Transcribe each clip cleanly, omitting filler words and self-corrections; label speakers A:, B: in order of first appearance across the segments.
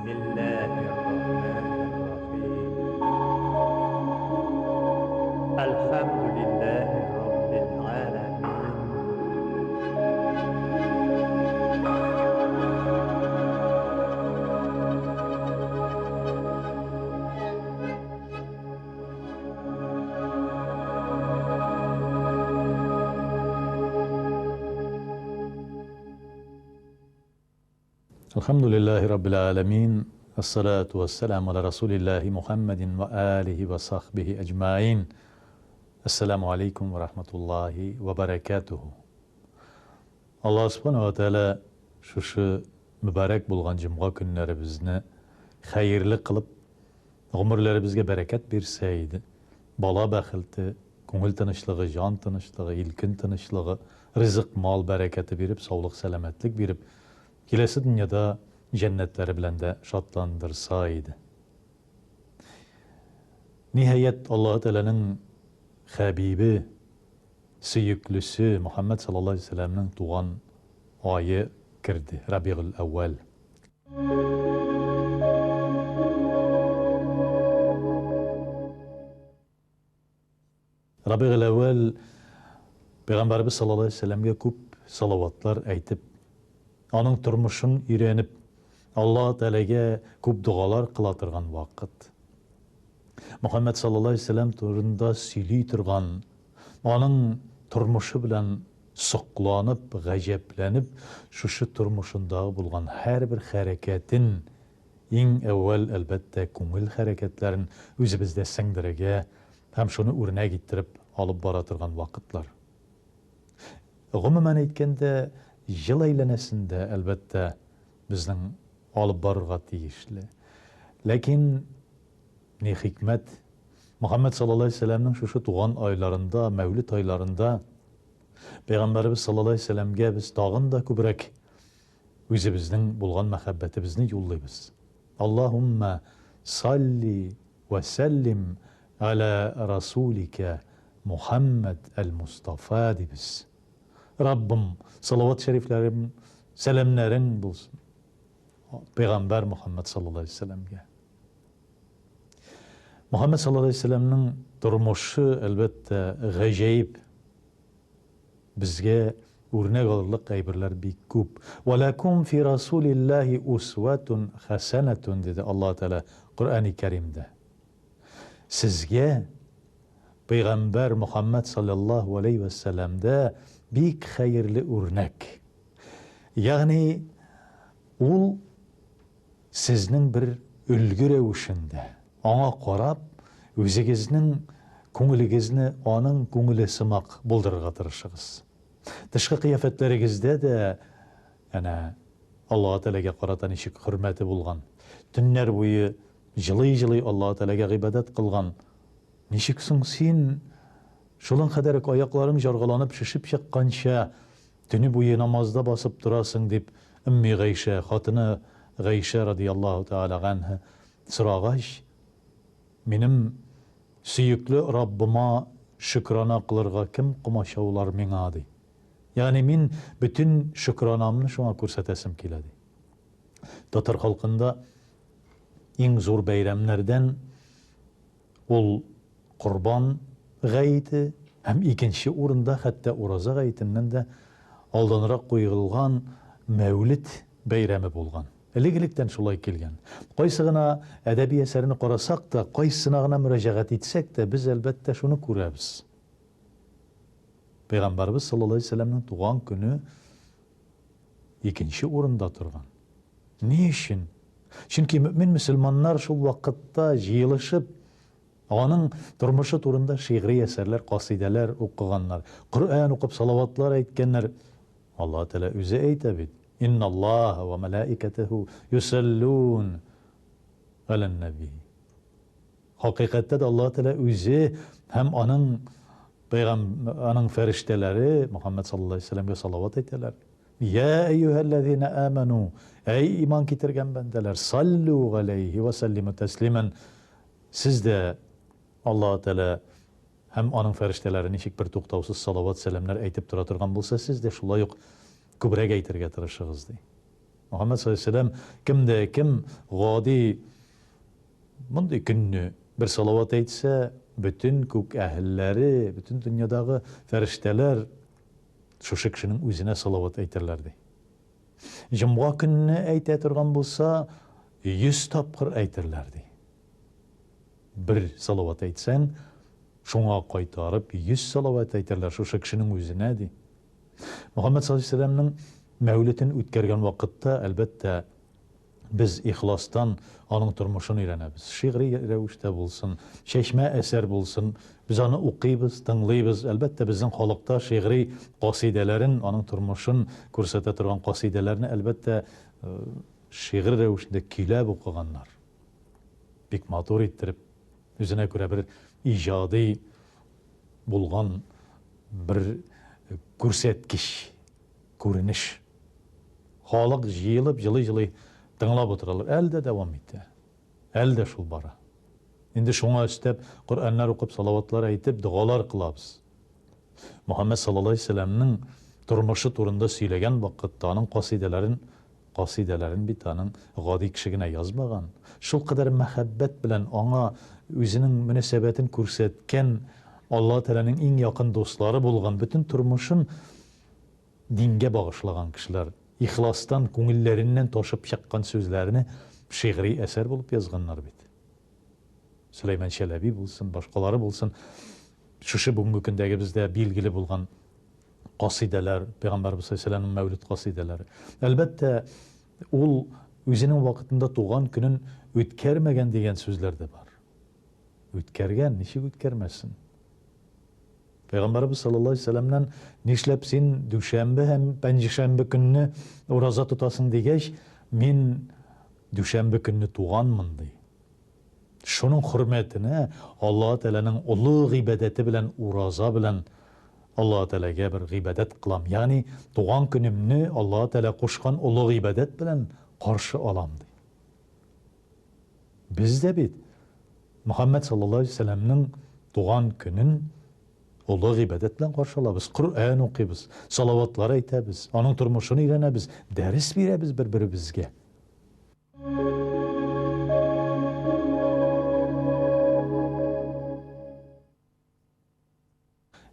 A: بسم الله الرحمن الرحيم الحمد لله رب العالمين
B: الحمد لله رب العالمين الصلاة والسلام على رسول الله محمد وآله وصحبه أجمعين السلام عليكم ورحمة الله وبركاته Allah subhanahu wa ta'ala şu mübarek bulgan cumğa günlerimizni hayırlı kılıp ömürlerimizge bereket berseydi. Bala bəxilti, көңіл тынычлығы, жан тынычлығы, ilkin тынычлығы, rızık, mal bereketi berip, sağlık, selametlik berip, келесі dünyada cennetlere bilen de şatlandırsaydı. Nihayet Allah Teala'nın Habibi, süyüklüsü Muhammed sallallahu aleyhi ve sellem'nin tuğan ayı kirdi. Rabi'ül evvel. Rabi'ül evvel Peygamberimiz sallallahu aleyhi ve sellem'e küp salavatlar aytıp, onun turmuşun öğrenip, Allah Teala'ga küp dualar kılatırgan vakit. Muhammed sallallahu aleyhi ve sellem turunda söyley turgan, onun turmuşu bilen soqlanıp, gajeplenip, şu turmuşunda bulgan her bir hareketin, en evvel elbette köngül hareketlerin özümüzde singdirige, hem şunu örnek ettirip alıp baratırgan vakitler. Umumen aytkanda, yıl aylanasında elbette bizden alıp barırga tiyişli. Lakin ne hikmet, Muhammed sallallahu aleyhi ve sellem'nin şu tuğan aylarında, mevlid aylarında Peygamberimiz sallallahu aleyhi ve sellem'ge biz dağın da kübrek özümüzden bulgan mehabbetimizni yollayız. Allahümme salli ve sellim ala Rasulike Muhammed el-Mustafa dibiz. Rabbim salavat şeriflerim, selamlerin bulsun. Peygamber Muhammed sallallahu aleyhi ve sellem'ge. Muhammed sallallahu aleyhi ve sellem'nin durmuşu elbette gacayip. Bizge örnek alırlık aybirler bir küp. وَلَكُمْ فِي رَسُولِ اللّٰهِ اُسْوَةٌ حَسَنَةٌ dedi Allah Teala Kur'an-ı Kerim'de. Sizge Peygamber Muhammed sallallahu aleyhi ve sellem'de bir hayırlı örnek. Yani ol siznin bir ülgü revişinde ona qarab, özünüzün köngülünüzni onun köngülü sımaq buldurga tırışığız. Dışkı kıyafetlerinizde de yani Allah Teala'ga qaratan işik hürmeti bulgan, tünler boyu жылый Allah Teala'ga ibadet kılgan, nişiksin sen şolun kadarık ayakların jargalanıp şişip çıkkança tünü boyu namazda basıp durasın deyip Ümmi Gayşe, hatını Gayşe radiyallahu teala anha sırağaş, benim süyüklü Rabbıma şükrana kılırga kim kumaşavlar mena dey. Yani min bütün şükranamını şuna kursatesim kiledi. Tatar halkında en zor bayramlardan ol kurban gayti, hem ikinci orunda hatta oraza gaytinden de aldanırak koyulgan mevlid bayramı bulgan. Eligilikten şolay kelgen. Qaysıgına edebi eserini qarasak da, qaysınağına müracaat etsek de biz elbette şunu kurabız. Peygamberimiz sallallahu aleyhi ve sellem'nin tuğan günü ikinci orunda turgan. Ne için? Çünkü mümin Müslümanlar şu vakitte jiyılışıp onun durmuşu turunda şiiri eserler, kasideler okuganlar, Kur'an okup salavatlar aytkenler. Allah Teala özü aytabid. İnna Allah ve melaiketehu yusallun alen nebi. Hakikatte de Allah Teala özü hem onun ferişteleri Muhammed sallallahu aleyhi ve sellem'e salavat ettiler. Ya eyyühellezine amenu, ey iman getirgen bendeler, sallu aleyhi ve sellimu teslimen. Siz de Allah Teala hem onun ferişteleri nişik bir toxtavsız salavat selamlar aytip duraturgan bolsa, siz de şulay yok kübrek aytırga tırışığız dey. Muhammed sallallahu aleyhi ve sellem kimde kim gadi bunday günni bir salavat aytsa, bütün kök ähilleri, bütün dünyadagı ferişteler şuşu kişinin özüne salavat aytırlardı. Cuma günni ayta turgan bolsa, 100 tapkır aytırlardı. Bir salavat aytsan, şoňa qaytarıp 100 salavat aytırlar şuşu kişinin özüne di. Muhammed sallallahu aleyhi ve sellem'nin mevlütini ütkergen wagtda elbette biz ihlastan onun turmuşunu öğrenemiz. Şiiri revişte bulsun, çeşme eser bulsun, biz onu okuyubuz, dinleyibuz. Elbette bizim halkta şiiri qasidelerin, onun turmuşun kursata turgan qasidelerini elbette şiir revişinde kilab okuganlar. Bik matur ettirip, üzerine göre bir icadi bulgan bir kursetkiş, görünüş. Halk jıyılıp, jılı dinlap oturalım. Elde devam etti. Elde şul bara. Indi şoňa üstep, Kur'anlar okup, salavatlar aytip, dualar kılabız. Muhammed sallallahu aleyhi ve sellem'nin turmuşu turunda söylegen wagtda onun qasidelerin bir tanen gadi kişigine yazmagan. Şol kadar mehabbet bilen ona özünün münasebetini körsetken Allah Teala'nın en yakın dostları bolgan bütün turmuşun dinge bağışlagan kişiler. İhlastan, köngüllerinden toşup çakkan sözlerini şiiri eser bulup yazganlar bit. Süleyman Çelebi bulsun, başkaları bulsun. Şuşu bugünkü gündäki bizde bilgili bulgan qasideler, Peygamberimiz sallallahu aleyhi ve sellem'in mevlüt qasideleri. Elbette ol özünün vaqtında tuğan günün ötkermegen degen sözler de var. Ötkergen, nişik ötkermesin? Peygamberimiz sallallahu aleyhi ve sellem'den nişlep sen düşembe hem pençişembe gününü uraza tutasın degeç, men düşembe gününü tuğanmın dey. Şunun hürmetine Allah Teala'nın ulu ibadeti bilen uraza bilen Allah Teala'ga bir ibadet kılam. Yani tuğan günümni Allah Teala koşkan ulu ibadet bilen karşı alam dey. Bizde bit Muhammed sallallahu aleyhi ve sellem'nin tuğan günün ulu ibadet bilen karşı alabız. Kur'an okuyabız, salavatlar aytabız, onun turmuşunu öğrenebіз, ders berебіз bir-birimizge.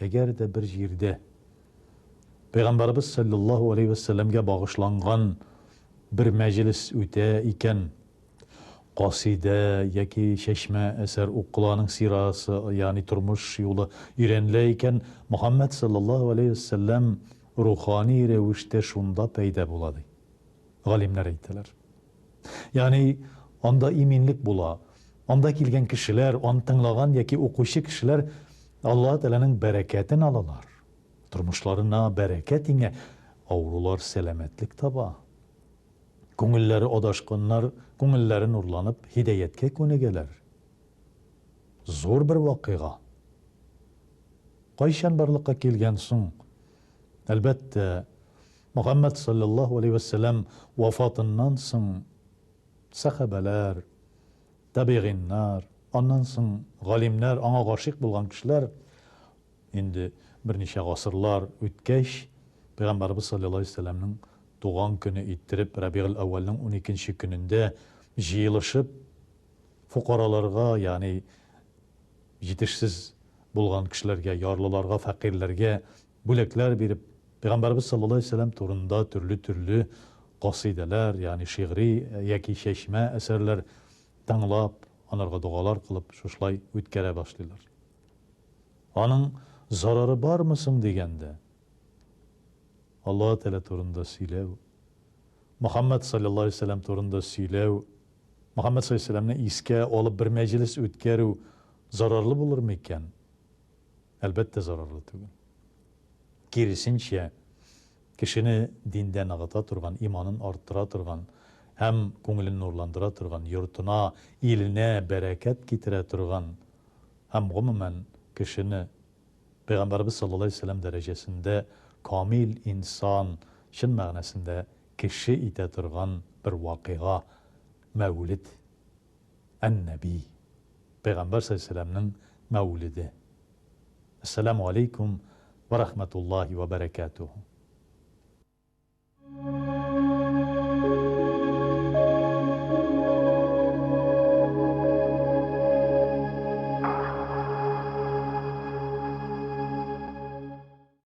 B: Eğer de bir yerde Peygamberimiz sallallahu aleyhi ve sellem'ge bağışlangan bir meclis öte iken qaside yoki çeşme eser okulanın sirası yani turmuş yolu öğrenileyken Muhammed sallallahu aleyhi ve sellem ruhani revişte şunda peyda buladı. Galimler eytiler. Yani onda iminlik bula, onda kilgen kişiler, onu tınlagan yoki okuşu kişiler Allah Teala'nın bereketini alalar. Turmuşlarına bereketine avrular selametlik taba. Köngülleri odaşkınlar, köngülleri nurlanıp hidayetke könegeler. Zor bir vakıga. Qayşan barlıkka kelgen soň, elbette Muhammed sallallahu aleyhi ve sellem vafatından soň sahabeler, tabiğinler, ondan soň galimler, ona gaşyk bolgan kişiler indi bir neçe gasırlar ötkeş Peygamberimiz sallallahu aleyhi ve sellem'nin doğan günü ittirip Rabiul Awwal'ın 12. gününde jıyılışıp fukaralarga yani yetişsiz bulgan kişilerge, yarlılarga, fakirlerge bölekler berip Peygamberimiz sallallahu aleyhi ve sellem turunda türlü qasideler yani şiiri yoki çeşme eserler tanlap, onlarga dualar kılıp şuşlay ötkere başlaylar. Onun zararı var mısın degende Allah Teala turunda söylev, Muhammed sallallahu aleyhi ve sellem turunda söylev, Muhammed sallallahu aleyhi ve sellem'ne iske alıp bir meclis ötkeru zararlı bulur mu iken? Elbette zararlı tügün. Kirisinçe kişini dinden ağıta turgan, imanın arttıra turgan, hem köngülünü nurlandıra turgan, yurtuna, iline bereket getire turgan, hem umumen kişini Peygamberimiz sallallahu aleyhi ve sellem derecesinde kamil insan, şin ma'nasında kişi ite turgan bir vakıga mevlid en-Nebi. Peygamber sallallahu aleyhi ve sellem'nin mevlidi. Esselamu aleyküm ve rahmetullahi ve berekatuhu.